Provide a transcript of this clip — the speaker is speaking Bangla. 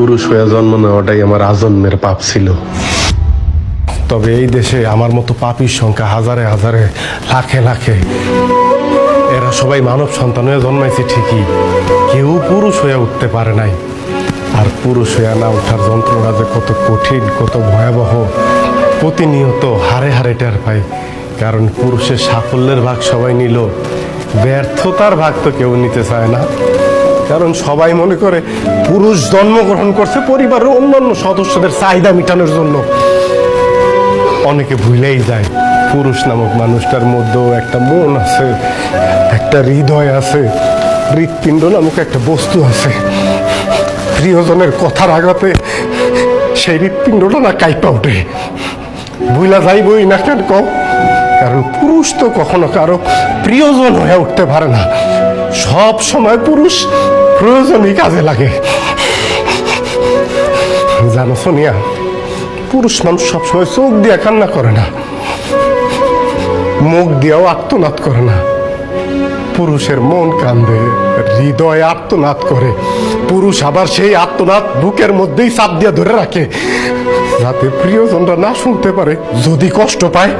পুরুষ হয়ে জন্ম নেওয়াটাই আমার আজন্মের পাপ ছিল। তবে এই দেশে আমার মতো পাপীর সংখ্যা হাজারে হাজারে, লাখে লাখে। এরা সবাই মানব সন্তান হয়ে জন্মাইছে ঠিকই, কেউ পুরুষ হয়ে উঠতে পারে নাই। আর পুরুষ হয়ে না ওঠার যন্ত্রণা যে কত কঠিন, কত ভয়াবহ, প্রতিনিয়ত হারে হারে টের পাই। কারণ পুরুষের সাফল্যের ভাগ সবাই নিল, ব্যর্থতার ভাগ তো কেউ নিতে চায় না। কারণ সবাই মনে করে পুরুষ জন্মগ্রহণ করছে পরিবারের অন্যান্য সদস্যদের চাহিদা মেটানোর জন্য। অনেকে ভুলেই যায় পুরুষ নামক মানুষটার মধ্যেও একটা মন আছে, একটা হৃদয় আছে, হৃৎপিণ্ড নামক একটা বস্তু আছে। প্রিয়জনের কথার আঘাতে সেই হৃৎপিণ্ডটা না কাইপা ওঠে। ভুলা যাইবই না কেন কও? কারণ পুরুষ তো কখনো কারো প্রিয়জন হয়ে উঠতে পারে না। সব সময় পুরুষ প্রয়োজনই কাজে লাগে। জানো সোনিয়া, পুরুষ মানুষ সবসময় চোখ দিয়ে কান্না করে না, মুখ দিয়েও আর্তনাদ করে না। পুরুষের মন কান্দে, হৃদয় আর্তনাদ করে। পুরুষ আবার সেই আর্তনাদ বুকের মধ্যেই চাপ দিয়ে ধরে রাখে, যাতে প্রিয়জনরা না শুনতে পারে। যদি কষ্ট পায়